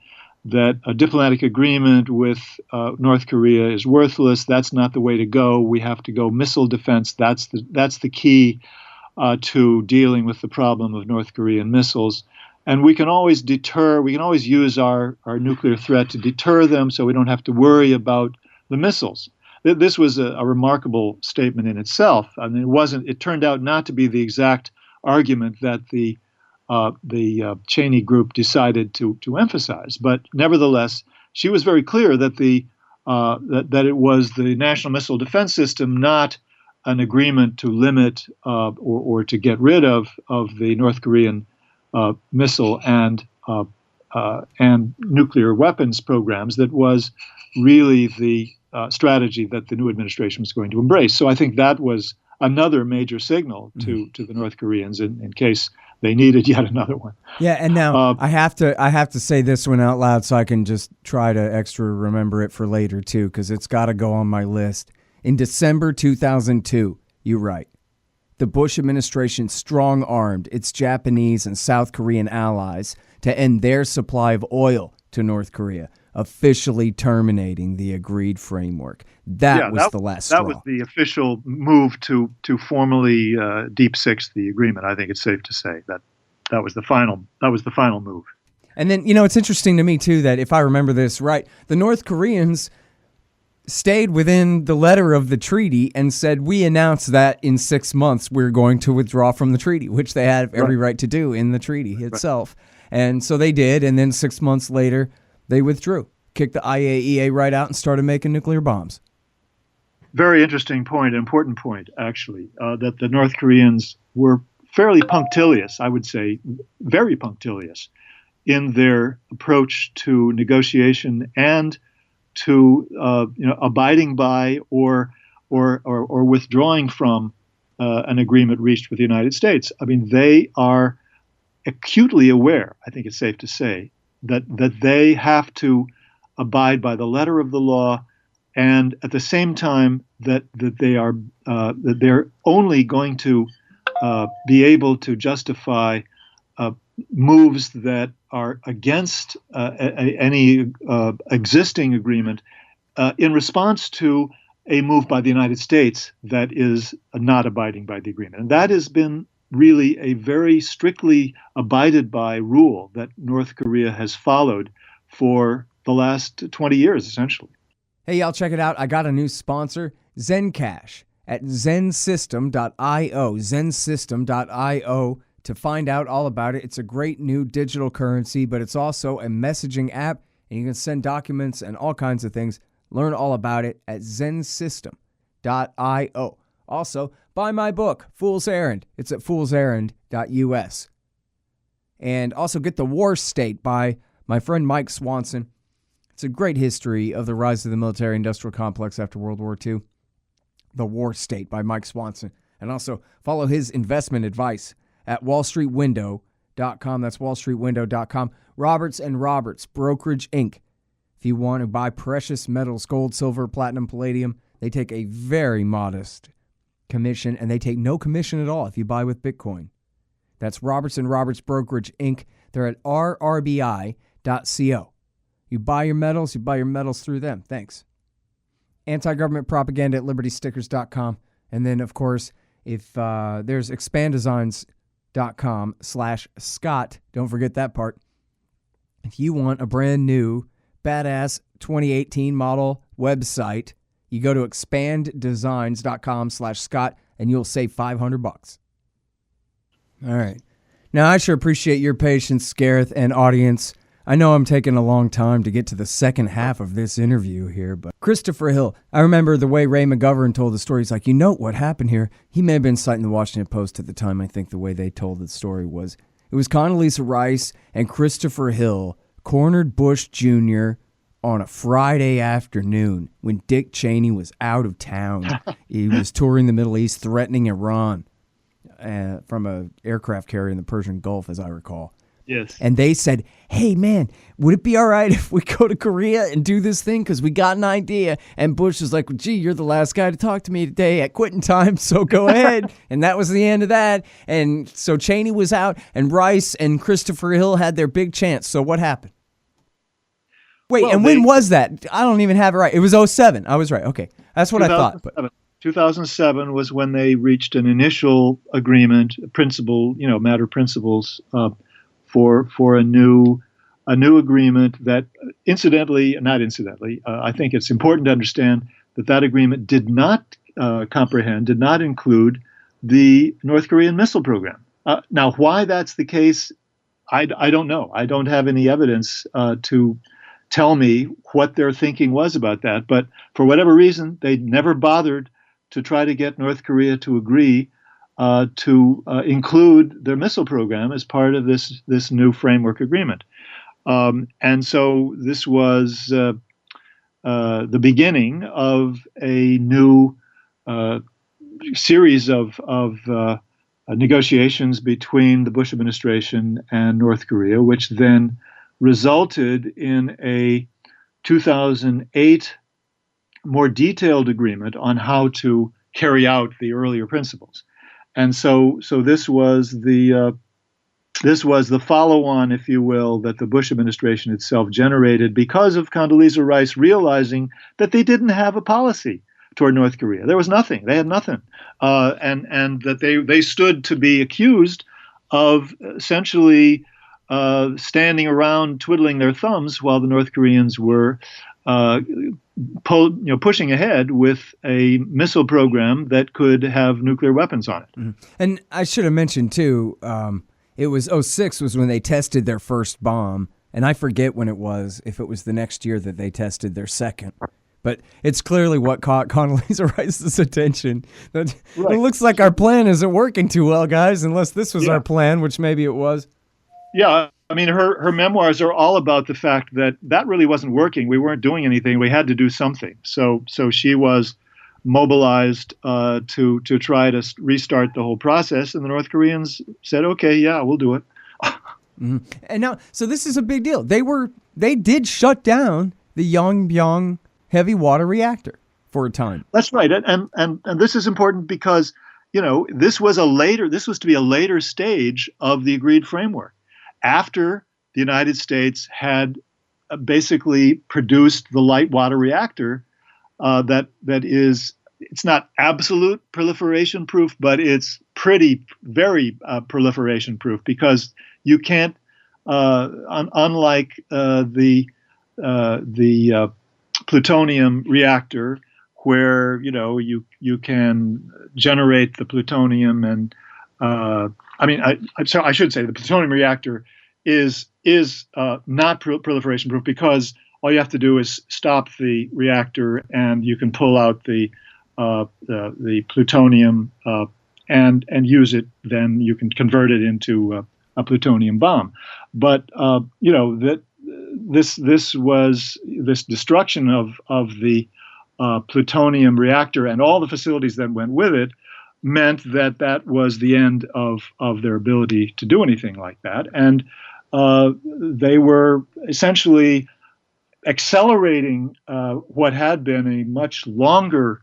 a diplomatic agreement with North Korea is worthless. That's not the way to go. We have to go missile defense. That's the key to dealing with the problem of North Korean missiles. And we can always deter. We can always use our nuclear threat to deter them, so we don't have to worry about the missiles. This was a remarkable statement in itself. I mean, it turned out not to be the exact argument that the Cheney group decided to emphasize, but nevertheless, she was very clear that that it was the National Missile Defense System, not an agreement to limit or to get rid of the North Korean missile and nuclear weapons programs, that was really the strategy that the new administration was going to embrace. So I think that was another major signal to the North Koreans in case they needed yet another one. Yeah, and now I have to say this one out loud so I can just try to extra remember it for later too, because it's got to go on my list. In December 2002, you write, the Bush administration strong-armed its Japanese and South Korean allies to end their supply of oil to North Korea, officially terminating the agreed framework. That was the last straw. That was the official move to formally deep six the agreement. I think it's safe to say that was the final move. And then, it's interesting to me too that if I remember this right, the North Koreans stayed within the letter of the treaty and said, we announced that in 6 months we're going to withdraw from the treaty, which they had every right to do in the treaty itself. Right. And so they did, and then 6 months later, they withdrew, kicked the IAEA right out, and started making nuclear bombs. Very interesting point, important point, actually, that the North Koreans were fairly punctilious, I would say, very punctilious in their approach to negotiation and to abiding by or withdrawing from an agreement reached with the United States. I mean, they are acutely aware, I think it's safe to say, that they have to abide by the letter of the law, and at the same time that they're only going to be able to justify moves that are against any existing agreement in response to a move by the United States that is not abiding by the agreement. And that has been really a very strictly abided by rule that North Korea has followed for the last 20 years, essentially. Hey, y'all, check it out. I got a new sponsor, Zencash, at zensystem.io, zensystem.io, to find out all about it. It's a great new digital currency, but it's also a messaging app, and you can send documents and all kinds of things. Learn all about it at zensystem.io. Also, buy my book, Fool's Errand. It's at foolserrand.us. And also get The War State by my friend Mike Swanson. It's a great history of the rise of the military-industrial complex after World War II. The War State by Mike Swanson. And also follow his investment advice at wallstreetwindow.com. That's wallstreetwindow.com. Roberts & Roberts, Brokerage, Inc. If you want to buy precious metals, gold, silver, platinum, palladium, they take a very modest commission, and they take no commission at all if you buy with Bitcoin. That's Roberts & Roberts, Brokerage, Inc. They're at rrbi.co. You buy your metals through them. Thanks. Anti-government propaganda at libertystickers.com. And then, of course, if there's expandesigns.com/Scott. Don't forget that part. If you want a brand new, badass 2018 model website, you go to expanddesigns.com/Scott and you'll save $500. All right. Now, I sure appreciate your patience, Gareth, and audience. I know I'm taking a long time to get to the second half of this interview here, but Christopher Hill, I remember the way Ray McGovern told the story. He's like, you know what happened here? He may have been citing the Washington Post at the time. I think the way they told the story was, it was Condoleezza Rice and Christopher Hill cornered Bush Jr. on a Friday afternoon when Dick Cheney was out of town. He was touring the Middle East, threatening Iran from an aircraft carrier in the Persian Gulf, as I recall. Yes. And they said, hey, man, would it be all right if we go to Korea and do this thing? Because we got an idea. And Bush was like, well, gee, you're the last guy to talk to me today at quitting time, so go ahead. And that was the end of that. And so Cheney was out, and Rice and Christopher Hill had their big chance. So what happened? Wait, well, when was that? I don't even have it right. It was 2007. I was right. Okay. That's what I thought. But 2007 was when they reached an initial agreement, matter principles, for a new agreement that I think it's important to understand that agreement did not include the North Korean missile program. Now, why that's the case, I don't know. I don't have any evidence to tell me what their thinking was about that. But for whatever reason, they never bothered to try to get North Korea to agree to include their missile program as part of this new framework agreement. And so this was the beginning of a new series of negotiations between the Bush administration and North Korea, which then resulted in a 2008 more detailed agreement on how to carry out the earlier principles. And so this was the follow-on, if you will, that the Bush administration itself generated because of Condoleezza Rice realizing that they didn't have a policy toward North Korea. There was nothing. They had nothing, and that they stood to be accused of essentially standing around twiddling their thumbs while the North Koreans were pushing ahead with a missile program that could have nuclear weapons on it. Mm-hmm. And I should have mentioned, too, it was 2006 was when they tested their first bomb, and I forget when it was, if it was the next year that they tested their second. But it's clearly what caught Condoleezza Rice's attention. That right. It looks like our plan isn't working too well, guys, unless this was our plan, which maybe it was. Yeah, I mean, her memoirs are all about the fact that really wasn't working. We weren't doing anything. We had to do something. So she was mobilized to try to restart the whole process, and the North Koreans said, "Okay, yeah, we'll do it." Mm-hmm. And now, so this is a big deal. They did shut down the Yongbyon heavy water reactor for a time. That's right, and this is important because this was to be a later stage of the agreed framework. After the United States had basically produced the light water reactor, it's not absolute proliferation proof, but it's very proliferation proof, because you can't, unlike the plutonium reactor, where you can generate the plutonium and I should say the plutonium reactor is not proliferation proof, because all you have to do is stop the reactor and you can pull out the plutonium and use it. Then you can convert it into a plutonium bomb. But this destruction of the plutonium reactor and all the facilities that went with it meant that was the end of their ability to do anything like that. And they were essentially accelerating what had been a much longer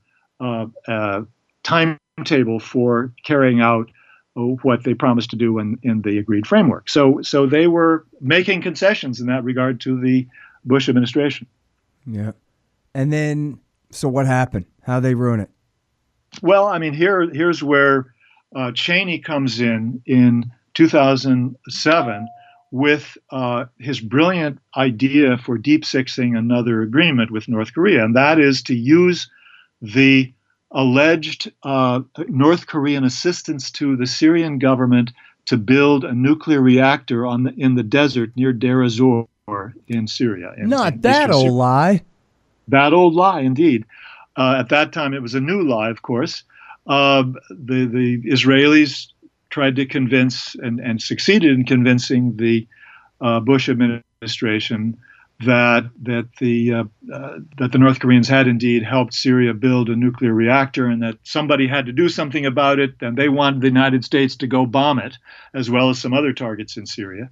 timetable for carrying out what they promised to do in the agreed framework. So they were making concessions in that regard to the Bush administration. Yeah. And then, so what happened? How'd they ruin it? Well, I mean, here's where Cheney comes in 2007 with his brilliant idea for deep sixing another agreement with North Korea, and that is to use the alleged North Korean assistance to the Syrian government to build a nuclear reactor in the desert near Deir ez-Zor, in Syria. Not that old lie. That old lie, indeed. At that time, it was a new lie, of course. The Israelis tried to convince and succeeded in convincing the Bush administration that the North Koreans had indeed helped Syria build a nuclear reactor, and that somebody had to do something about it, and they wanted the United States to go bomb it, as well as some other targets in Syria.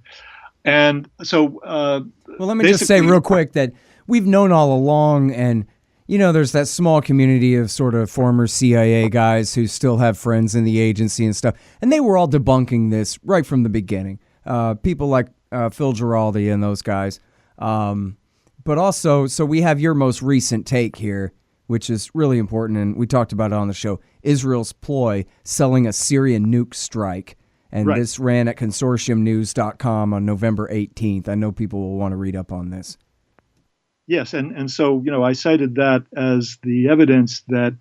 And so, well, let me just say real quick that we've known all along, and there's that small community of sort of former CIA guys who still have friends in the agency and stuff, and they were all debunking this right from the beginning. People like Phil Giraldi and those guys. But also, so we have your most recent take here, which is really important, and we talked about it on the show, Israel's ploy, selling a Syrian nuke strike. And This ran at consortiumnews.com on November 18th. I know people will want to read up on this. Yes, and so, I cited that as the evidence that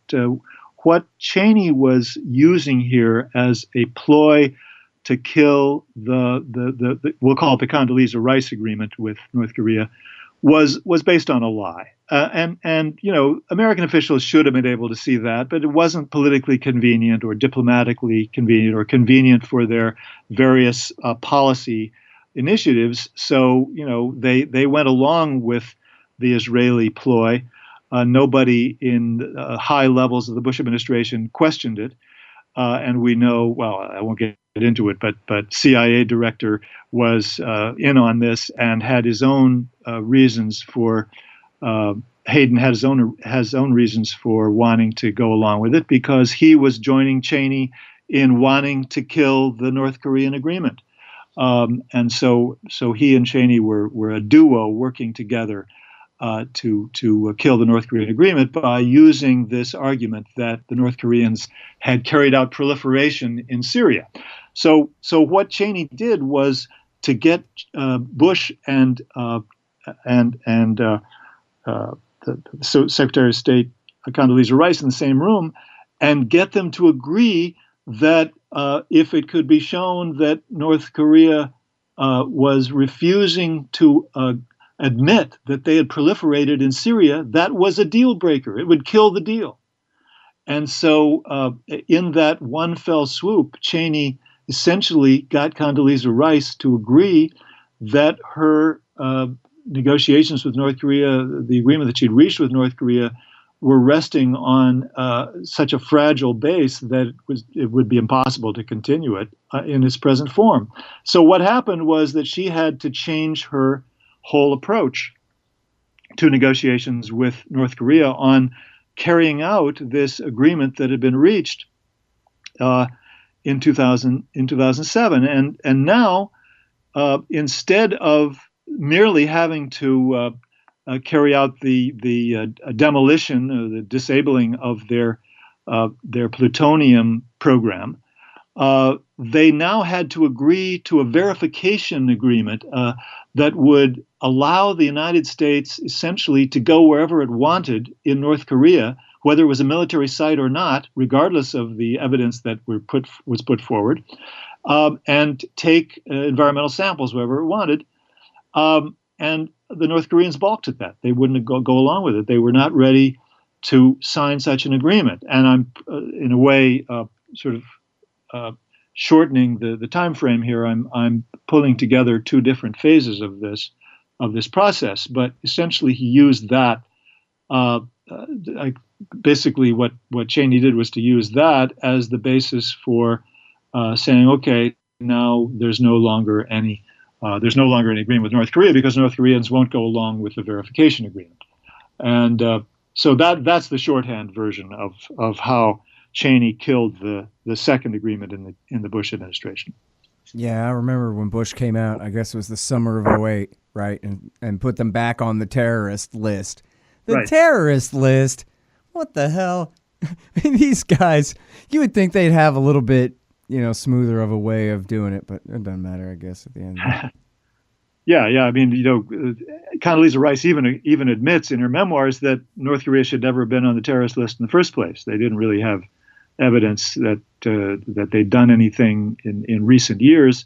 what Cheney was using here as a ploy to kill the we'll call it the Condoleezza Rice agreement with North Korea was based on a lie. And American officials should have been able to see that, but it wasn't politically convenient or diplomatically convenient or convenient for their various policy initiatives. So, they went along with the Israeli ploy. Nobody in high levels of the Bush administration questioned it. And we know, well, I won't get into it, but CIA director was in on this and had his own reasons for, Hayden had his own reasons for wanting to go along with it, because he was joining Cheney in wanting to kill the North Korean agreement. And so he and Cheney were a duo working together to kill the North Korean agreement by using this argument that the North Koreans had carried out proliferation in Syria. So what Cheney did was to get Bush and the Secretary of State Condoleezza Rice in the same room and get them to agree that if it could be shown that North Korea was refusing to admit that they had proliferated in Syria, that was a deal breaker. It would kill the deal. And so in that one fell swoop, Cheney essentially got Condoleezza Rice to agree that her negotiations with North Korea, the agreement that she'd reached with North Korea, were resting on such a fragile base that it would be impossible to continue it in its present form. So what happened was that she had to change her whole approach to negotiations with North Korea on carrying out this agreement that had been reached in 2007. And now, instead of merely having to carry out the demolition, the disabling of their plutonium program, they now had to agree to a verification agreement that would allow the United States essentially to go wherever it wanted in North Korea, whether it was a military site or not, regardless of the evidence that was put forward, and take environmental samples wherever it wanted. And the North Koreans balked at that. They wouldn't go along with it. They were not ready to sign such an agreement. And I'm, in a way, shortening the time frame here. I'm pulling together two different phases of this process. But essentially, he used that. Basically, what Cheney did was to use that as the basis for saying, okay, now there's no longer any agreement with North Korea because North Koreans won't go along with the verification agreement. And so that's the shorthand version of how Cheney killed the second agreement in the Bush administration. Yeah, I remember when Bush came out, I guess it was the summer of 2008, right? And put them back on the terrorist list. The terrorist list? What the hell? These guys, you would think they'd have a little bit, smoother of a way of doing it, but it doesn't matter, I guess, at the end of it. Yeah. I mean, Condoleezza Rice even admits in her memoirs that North Korea should never have been on the terrorist list in the first place. They didn't really have evidence that they'd done anything in recent years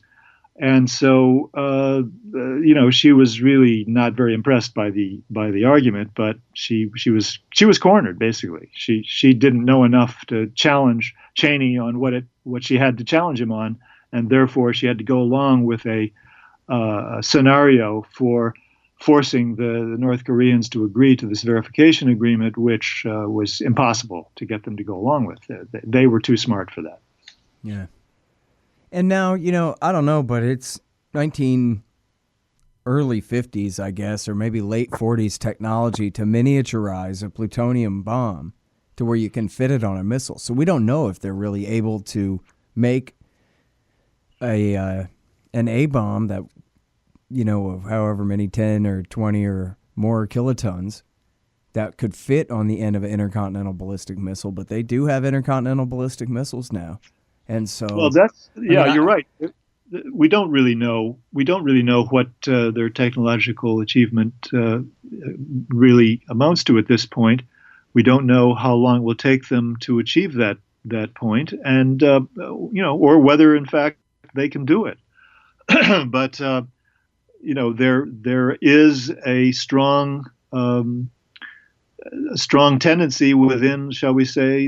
And so, she was really not very impressed by the argument, but she was cornered basically. She didn't know enough to challenge Cheney on what she had to challenge him on, and therefore she had to go along with a scenario for forcing the North Koreans to agree to this verification agreement, which was impossible to get them to go along with. They were too smart for that. Yeah. And now, I don't know, but it's early 50s, I guess, or maybe late 40s technology to miniaturize a plutonium bomb to where you can fit it on a missile. So we don't know if they're really able to make an A-bomb that, of however many 10 or 20 or more kilotons that could fit on the end of an intercontinental ballistic missile. But they do have intercontinental ballistic missiles now. And so, well, you're right. We don't really know. We don't really know what their technological achievement really amounts to at this point. We don't know how long it will take them to achieve that point, and or whether in fact they can do it. But there is a strong tendency within, shall we say,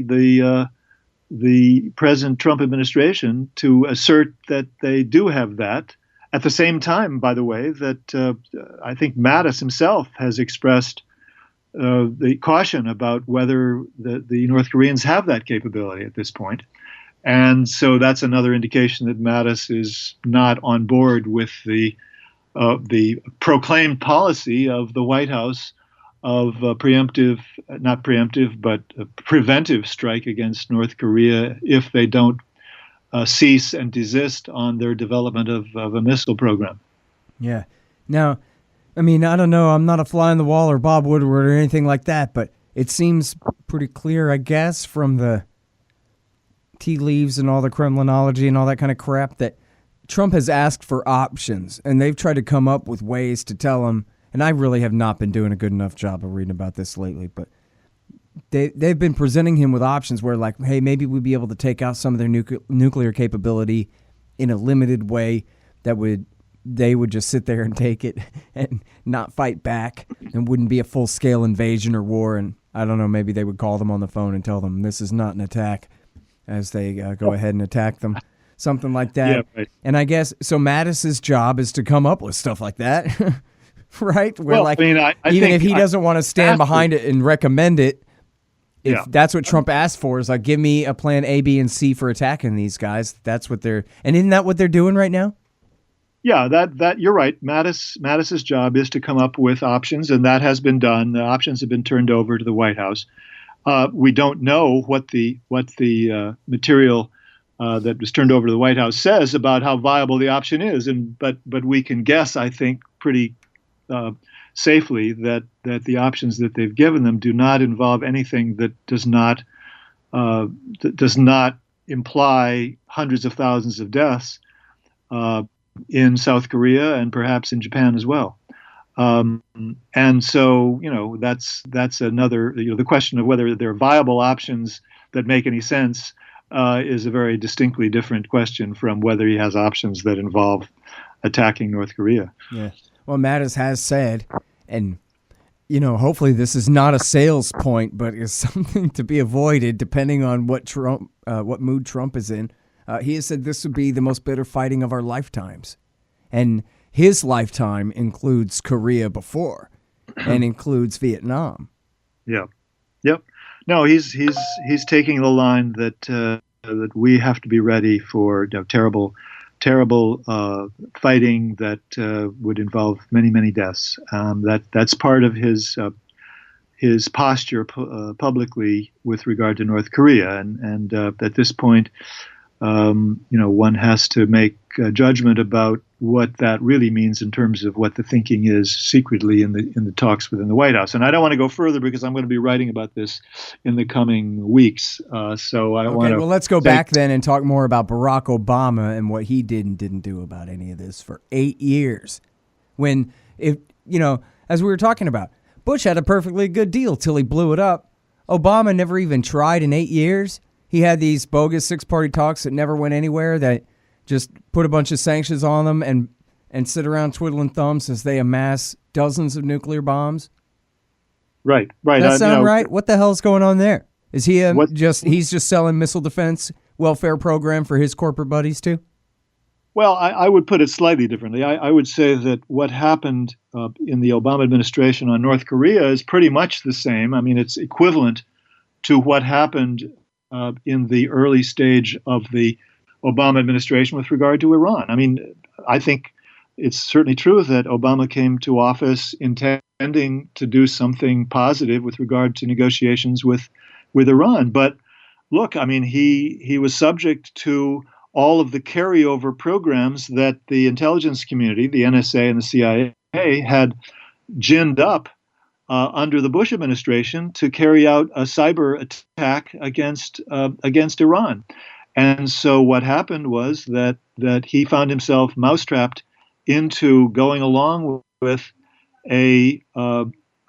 the present Trump administration to assert that they do have that. At the same time, by the way, that I think Mattis himself has expressed the caution about whether the North Koreans have that capability at this point. And so that's another indication that Mattis is not on board with the proclaimed policy of the White House of preventive strike against North Korea if they don't cease and desist on their development of a missile program. Yeah. Now, I mean, I don't know. I'm not a fly on the wall or Bob Woodward or anything like that, but it seems pretty clear, I guess, from the tea leaves and all the Kremlinology and all that kind of crap that Trump has asked for options, and they've tried to come up with ways to tell him. And I really have not been doing a good enough job of reading about this lately, but they've been presenting him with options where, like, hey, maybe we'd be able to take out some of their nuclear capability in a limited way that they would just sit there and take it and not fight back and wouldn't be a full-scale invasion or war. And I don't know, maybe they would call them on the phone and tell them this is not an attack as they go ahead and attack them. Something like that. Yeah, right. And I guess, so Mattis's job is to come up with stuff like that. Right? Where, well, I mean, I even think if he doesn't want to stand behind it and recommend it, if that's what Trump asked for, is like, give me a plan A, B, and C for attacking these guys. That's what and isn't that what they're doing right now? Yeah, that you're right. Mattis's job is to come up with options, and that has been done. The options have been turned over to the White House. We don't know what the material that was turned over to the White House says about how viable the option is, but we can guess, I think, pretty safely that the options that they've given them do not involve anything that does not imply hundreds of thousands of deaths in South Korea and perhaps in Japan as well. And so, that's another, the question of whether there are viable options that make any sense is a very distinctly different question from whether he has options that involve attacking North Korea. Yeah. Well, Mattis has said, and, hopefully this is not a sales point, but is something to be avoided depending on what mood Trump is in. He has said this would be the most bitter fighting of our lifetimes. And his lifetime includes Korea before and includes Vietnam. Yeah. Yep. No, he's taking the line that we have to be ready for terrible fighting that would involve many, many deaths. That's part of his posture publicly with regard to North Korea, and at this point, one has to make a judgment about what that really means in terms of what the thinking is secretly in the talks within the White House. And I don't want to go further because I'm going to be writing about this in the coming weeks. So I don't want to. Well, let's go back then and talk more about Barack Obama and what he did and didn't do about any of this for 8 years. When, as we were talking about, Bush had a perfectly good deal till he blew it up. Obama never even tried in 8 years. He had these bogus six-party talks that never went anywhere that Just put a bunch of sanctions on them and sit around twiddling thumbs as they amass dozens of nuclear bombs? Right. Does that sound right? What the hell's going on there? Is he he's just selling missile defense welfare program for his corporate buddies too? Well, I would put it slightly differently. I would say that what happened in the Obama administration on North Korea is pretty much the same. I mean, it's equivalent to what happened in the early stage of the Obama administration with regard to Iran. I mean, I think it's certainly true that Obama came to office intending to do something positive with regard to negotiations with Iran. But look, I mean, he was subject to all of the carryover programs that the intelligence community, the NSA and the CIA, had ginned up under the Bush administration to carry out a cyber attack against Iran. And so what happened was that he found himself mousetrapped into going along with a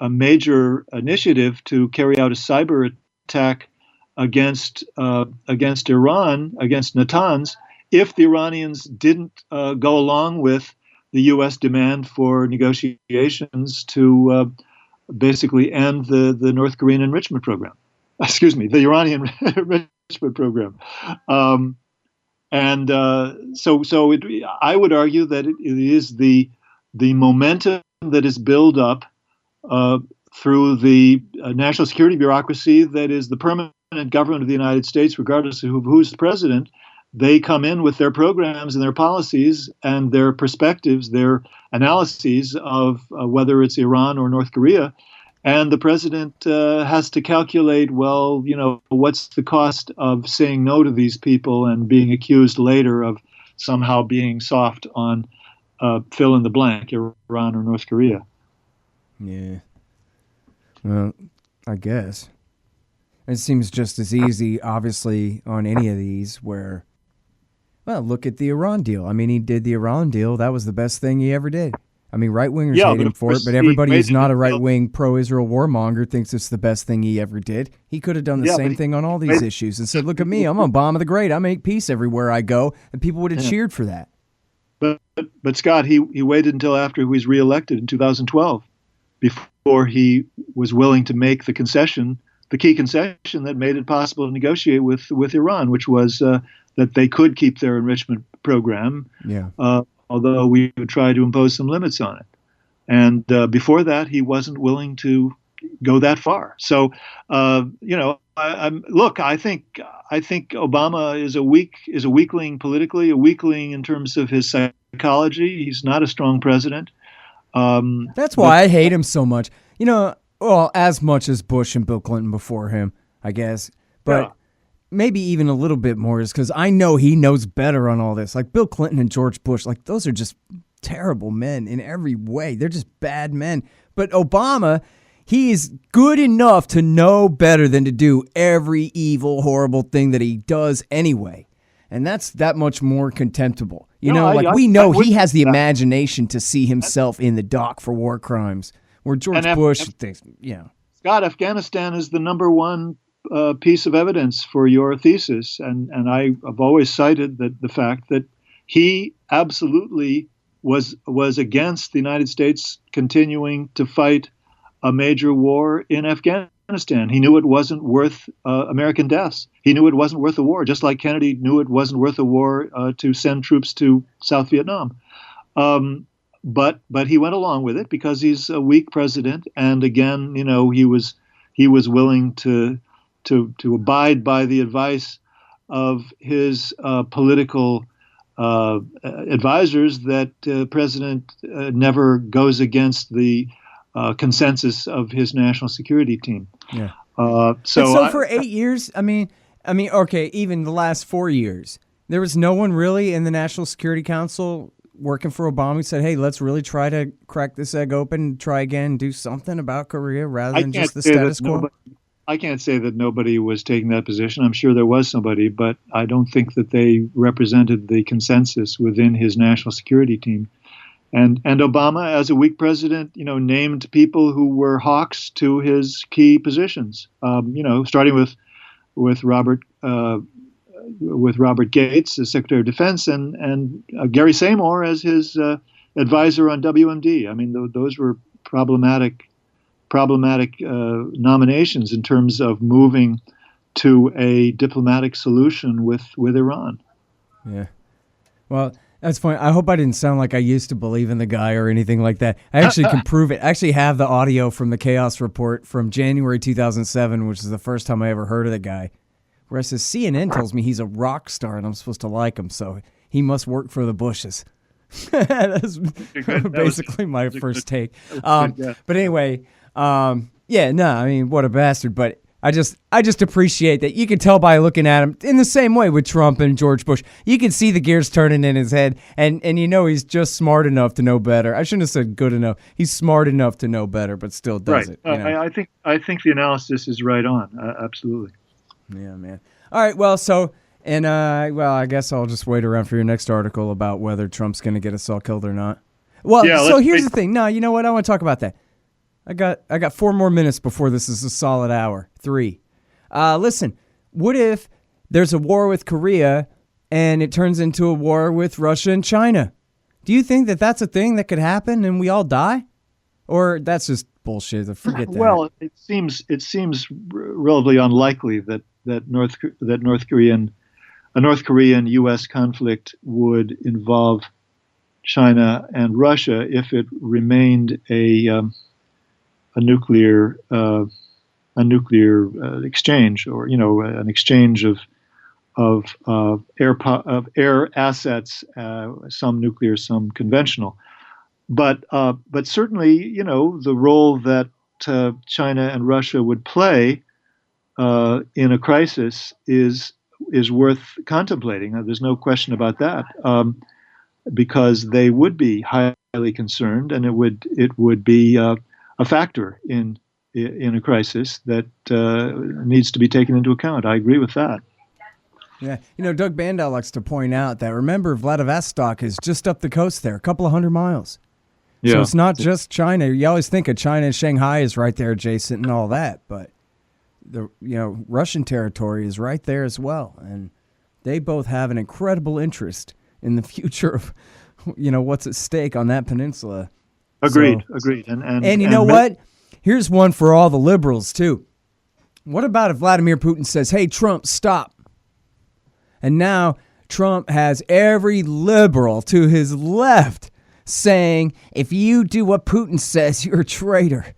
major initiative to carry out a cyber attack against Iran, against Natanz, if the Iranians didn't go along with the U.S. demand for negotiations to basically end the North Korean enrichment program. Excuse me, the Iranian enrichment program. I would argue that it is the momentum that is built up through the national security bureaucracy that is the permanent government of the United States, regardless of who's president. They come in with their programs and their policies and their perspectives, their analyses of whether it's Iran or North Korea. And the president has to calculate, well, what's the cost of saying no to these people and being accused later of somehow being soft on fill in the blank, Iran or North Korea. Yeah. Well, I guess. It seems just as easy, obviously, on any of these where, well, look at the Iran deal. I mean, he did the Iran deal. That was the best thing he ever did. I mean, right-wingers hate him for it, but everybody who's not a right-wing pro-Israel warmonger thinks it's the best thing he ever did. He could have done the same thing on all these issues and said, look at me, I'm Obama the Great. I make peace everywhere I go, and people would have cheered for that. But Scott, he waited until after he was reelected in 2012 before he was willing to make the key concession that made it possible to negotiate with Iran, which was that they could keep their enrichment program. Yeah. Although we would try to impose some limits on it. And before that, he wasn't willing to go that far. So, I think Obama is a weakling politically, a weakling in terms of his psychology. He's not a strong president. That's why I hate him so much. Well, as much as Bush and Bill Clinton before him, I guess. But maybe even a little bit more is because I know he knows better on all this. Like Bill Clinton and George Bush, like those are just terrible men in every way. They're just bad men. But Obama, he is good enough to know better than to do every evil, horrible thing that he does anyway. And that's that much more contemptible. We know he has the imagination to see himself in the dock for war crimes, where George Bush thinks, Scott, Afghanistan is the number one piece of evidence for your thesis, and I have always cited the fact that he absolutely was against the United States continuing to fight a major war in Afghanistan. He knew it wasn't worth American deaths. He knew it wasn't worth a war, just like Kennedy knew it wasn't worth a war to send troops to South Vietnam. But he went along with it because he's a weak president, and again, he was willing to abide by the advice of his political advisors that president never goes against the consensus of his national security team. Yeah. So for 8 years, I mean, okay, even the last 4 years, there was no one really in the National Security Council working for Obama who said, hey, let's really try to crack this egg open, try again, do something about Korea rather than just the status quo. I can't say that nobody was taking that position. I'm sure there was somebody, but I don't think that they represented the consensus within his national security team. And Obama, as a weak president, named people who were hawks to his key positions. Starting with Robert with Robert Gates as Secretary of Defense and Gary Seymour as his advisor on WMD. I mean, those were problematic nominations in terms of moving to a diplomatic solution with Iran. Yeah. Well, that's funny. I hope I didn't sound like I used to believe in the guy or anything like that. I actually can prove it. I actually have the audio from the Chaos Report from January 2007, which is the first time I ever heard of the guy, where it says CNN tells me he's a rock star and I'm supposed to like him, so he must work for the Bushes. That's basically my first take. But anyway, I mean, what a bastard. But I just appreciate that you can tell by looking at him in the same way with Trump and George Bush. You can see the gears turning in his head, and you know he's just smart enough to know better. I shouldn't have said good enough. He's smart enough to know better, but still does it. You know? I think the analysis is right on. Absolutely. Yeah, man. All right. Well, I guess I'll just wait around for your next article about whether Trump's going to get us all killed or not. Well, so here's the thing. No, you know what? I want to talk about that. I got 4 more minutes before this is a solid hour. 3. Listen, what if there's a war with Korea and it turns into a war with Russia and China? Do you think that that's a thing that could happen and we all die? Or that's just bullshit? Forget that. Well, it seems relatively unlikely that a North Korean U.S. conflict would involve China and Russia if it remained a nuclear exchange, or an exchange of air assets, some nuclear, some conventional. But certainly, the role that China and Russia would play in a crisis is worth contemplating. There's no question about that, because they would be highly concerned, and it would be a factor in a crisis that needs to be taken into account. I agree with that. Yeah, Doug Bandow likes to point out that, remember, Vladivostok is just up the coast there, a couple of 100 miles. Yeah. So it's not just China. You always think of China and Shanghai is right there adjacent and all that, but the Russian territory is right there as well, and they both have an incredible interest in the future of what's at stake on that peninsula. Agreed. And you know what? Here's one for all the liberals too. What about if Vladimir Putin says, "Hey, Trump, stop"? And now Trump has every liberal to his left saying, "If you do what Putin says, you're a traitor."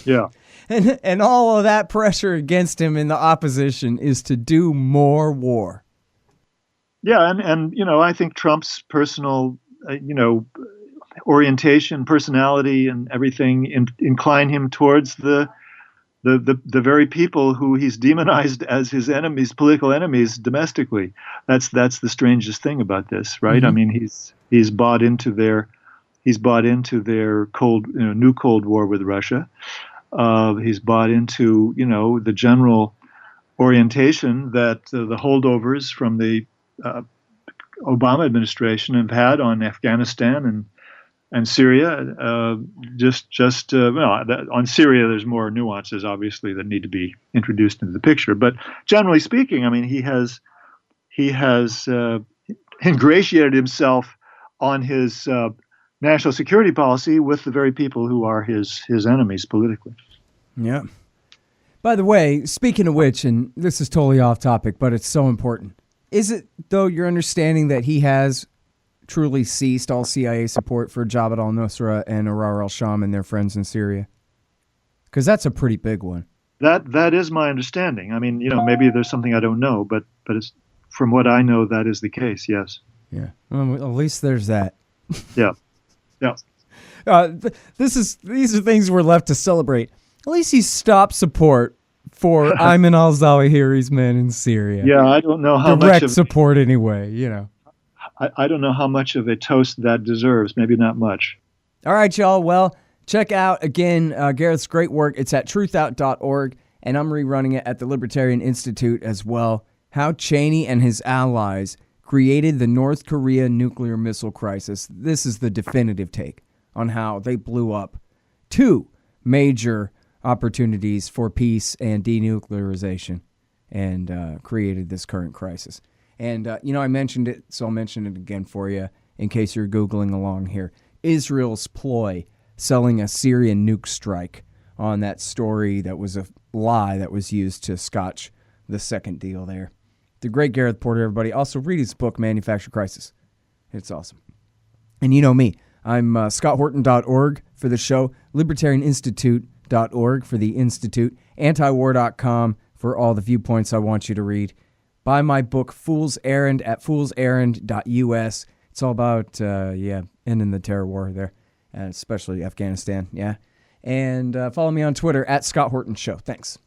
Yeah. And all of that pressure against him in the opposition is to do more war. Yeah, and I think Trump's personal, orientation, personality, and everything incline him towards the very people who he's demonized as his enemies, political enemies, domestically. That's the strangest thing about this, right? Mm-hmm. I mean, he's bought into their new Cold War with Russia. He's bought into the general orientation that the holdovers from the Obama administration have had on Afghanistan and Syria. On Syria, there's more nuances, obviously, that need to be introduced into the picture. But generally speaking, I mean, he has ingratiated himself on his national security policy with the very people who are his enemies politically. Yeah. By the way, speaking of which, and this is totally off topic, but it's so important. Is it, though, your understanding that he has truly ceased all CIA support for Jabhat al-Nusra and Ahrar al-Sham and their friends in Syria? Because that's a pretty big one. That is my understanding. I mean, maybe there's something I don't know, but it's, from what I know, that is the case. Yes. Yeah. Well, at least there's that. Yeah. Yeah. These are things we're left to celebrate. At least he stopped support for Ayman al-Zawahiri's men in Syria. Yeah, I don't know how direct much support anyway. I don't know how much of a toast that deserves. Maybe not much. All right, y'all. Well, check out again Gareth's great work. It's at truthout.org, and I'm rerunning it at the Libertarian Institute as well. How Cheney and his allies created the North Korea nuclear missile crisis. This is the definitive take on how they blew up 2 major opportunities for peace and denuclearization and created this current crisis. And, I mentioned it, so I'll mention it again for you in case you're Googling along here. Israel's ploy, selling a Syrian nuke strike on that story that was a lie that was used to scotch the second deal there. The great Gareth Porter, everybody. Also, read his book, Manufacture Crisis. It's awesome. And you know me. I'm scotthorton.org for the show, libertarianinstitute.org for the Institute, antiwar.com for all the viewpoints I want you to read. Buy my book, Fool's Errand, at foolserrand.us. It's all about, ending the terror war there, especially Afghanistan, yeah. And follow me on Twitter, at Scott Horton Show. Thanks.